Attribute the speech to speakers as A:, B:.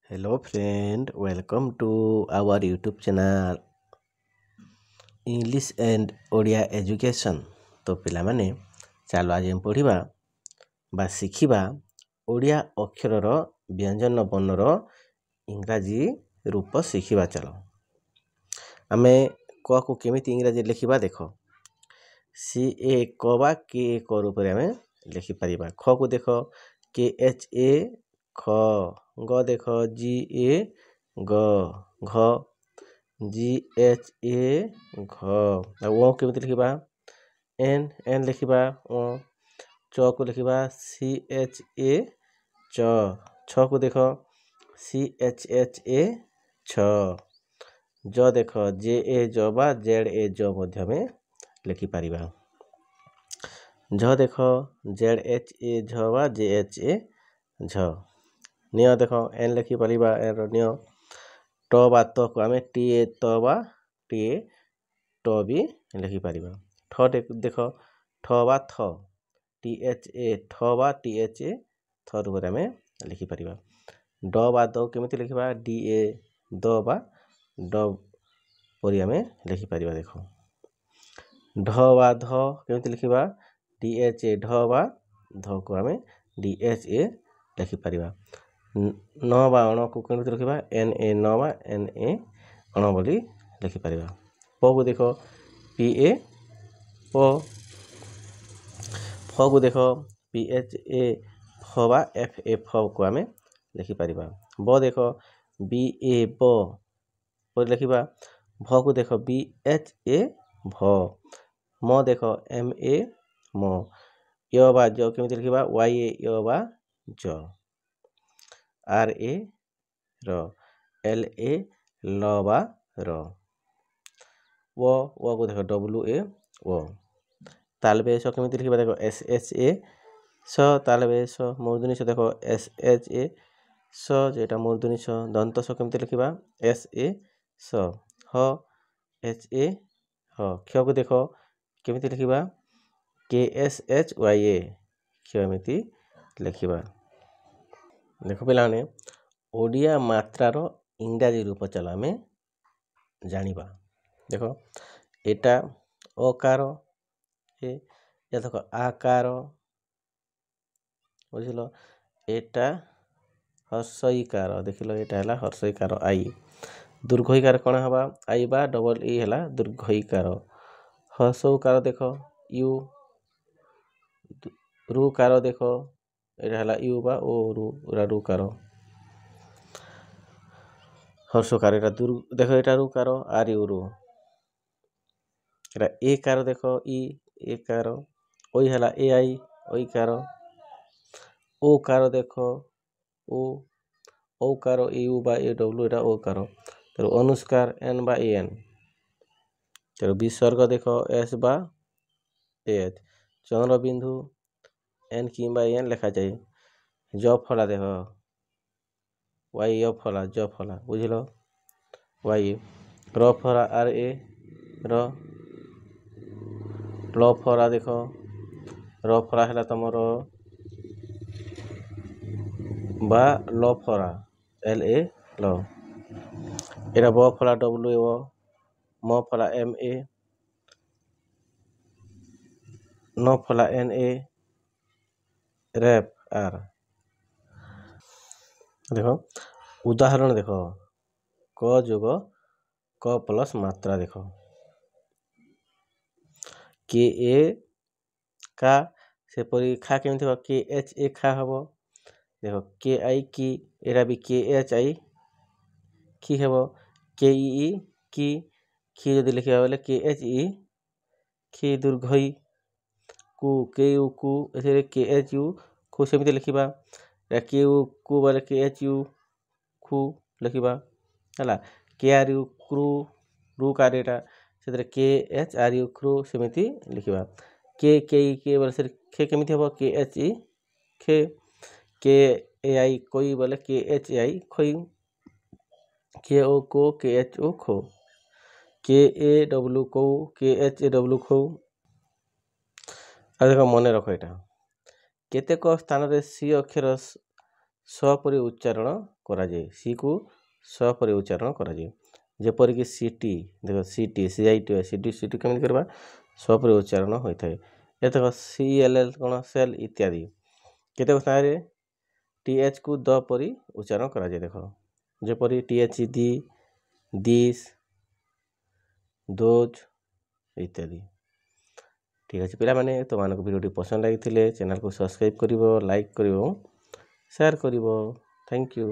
A: Hello friend, welcome to our YouTube channel English and Odia Education। तो पिलामाने चालो आज हम पढ़िबा बा शिखिबा ओडिया अक्षरर व्यंजन वर्णर इंग्राजी रूप शिखिबा। चलो आमे क को केमिति इंग्राजी लिखिबा देखो। सी ए क बा के क रूप रे आमे लिखि परिबा। ख को देखो के एच ए ख, ग देखो जी ए ग, घ जी एच ए घ। ओ केमिति लिखिबा एन एन लिखिबा ओ। च को लिखिबा सी एच ए च, छ को देखो सी एच ए छ। ज देखो जे ए ज बा जेड ए ज मध्य में लिखि परिबा। झ देखो जेड एच ए झ बा जे एच ए झ। निय देखो एन लिखि परिबा एन रो निय। ट बा त को आमे टी ए त बा टी ए ट भी लिखि परिबा। ठ देखो ठ बा थ टी एच ए ठ बा टी एच ए थ रूप रे आमे लिखि परिबा। ड बा द केमिति लिखिबा डी ए द बा ड परि आमे लिखि परिबा। देखो ढ बा ध केमिति लिखिबा डी एच ए ढ बा ध को आमे डी एच ए लिखि परिबा। न बा अण को केमिति लिखिबा एन ए न बा एन ए अण बोली लिखि परिबा। प को देखो पी ए प, फ को देखो पी एच ए फ बा एफ ए फ को आमे लिखि परिबा। ब देखो बी ए ब पर लिखिबा। भ को देखो बी एच ए भ। म देखो एम ए म। य बा ज केमिति लिखिबा वाई ए य बा ज। R A raw, L A ल बा र। व को देखो डब्ल्यू ए व। तालबे स केमिति लिखिबा देखो एस एच ए स तालबे स। मूर्धनी स देखो एस एच ए स जेटा मूर्धनी स। दंत स केमिति लिखिबा एस ए स। ह एच ए ह। क्ष को देखो केमिति लिखिबा के एस एच वाई ए क्ष एमिति लिखिबा। देखो पिलाने ओडिया मात्रार इंग्राजी रूप चलो आमे जानिबा। देखो एटा अकार ए, या देखो आकार बुझिलो। एटा हर्षईकार देखिलो एटा हला हर्षईकार आई। दीर्घईकार कोन हबा आई बा डबल ई हला दीर्घईकार। हर्षऊकार देखो यू। रुकार देखो एटा हला यू बा ओ रु रुकार। हर्षकार एटा देखो एटा रुकार आर यू रु। एटा ए कार देखो ई ए कार। ओई हला ए आई ओई कार। ओ कार देखो ओ ओ कार ए यू बा A W Etah O car. तो अनुस्कार एन बा ए एन। तो विसर्ग देखो एस बा एच। चंद्र बिंदु एन किंबा एन लिखा जाए। ज फला देखो वाई य फला ज फला बुझिलो वाई। र फरा आर ए र। ल फरा देखो र फरा हला तमरो बा ल फरा एल ए ल। एरा ब फला डब्ल्यू ए व। म फला एम ए न फला एन ए रैप आर। देखो उदाहरण देखो क जोग क प्लस मात्रा देखो के ए का से परी खा केमिति हो के एच ए खा हबो। देखो के आई की एरा भी के एच आई की हेबो। के ई की की जदि लिखिबा बोले के एच ई की। दीर्घई कु के यू कु एथे के एच यू खु सेमिति लिखिबा। के यू कु बोले के एच यू खु लिखिबा हला। के आर यू क्रू रु कार एटा सेतरे के एच आर यू क्रू सेमिति लिखिबा। के ई के बोले से खे केमिति हबो के एच ई खे। के ए आई कोई बोले के एच ए आई खोई। के ओ को के एच ओ खो। के ए डब्ल्यू को के एच ए डब्ल्यू खो। आ देखो मने रखो एटा केतेक स्थान रे सी अक्षर स परि उच्चारण କରାଯାଏ। ସି କୁ ସ ପରି ଉଚ୍ଚାରଣ କରାଯାଏ। ଯେପରିକି ସିଟି ଦେଖ ସିଟି CIT ସିଟି କେମିତି କରିବା ସ ପରି ଉଚ୍ଚାରଣ ହୋଇଥାଏ। ଏତକ CLL କ'ଣ ସେଲ୍ ଇତ୍ୟାଦି। କେତେକ ସ୍ଥାନରେ TH କୁ ଦ ପରି ଉଚ୍ଚାରଣ କରାଯାଏ। ଦେଖ ଯେପରି TH ଦି ଦିସ୍ ଦୋଜ୍ ଇତ୍ୟାଦି। ଠିକ୍ ଅଛି ପିଲାମାନେ, ତୁମମାନଙ୍କୁ ଭିଡ଼ିଓଟି ପସନ୍ଦ ଲାଗିଥିଲେ ଚ୍ୟାନେଲକୁ ସବସ୍କ୍ରାଇବ୍ କରିବ, ଲାଇକ୍ କରିବ, ସେୟାର କରିବ। Thank you.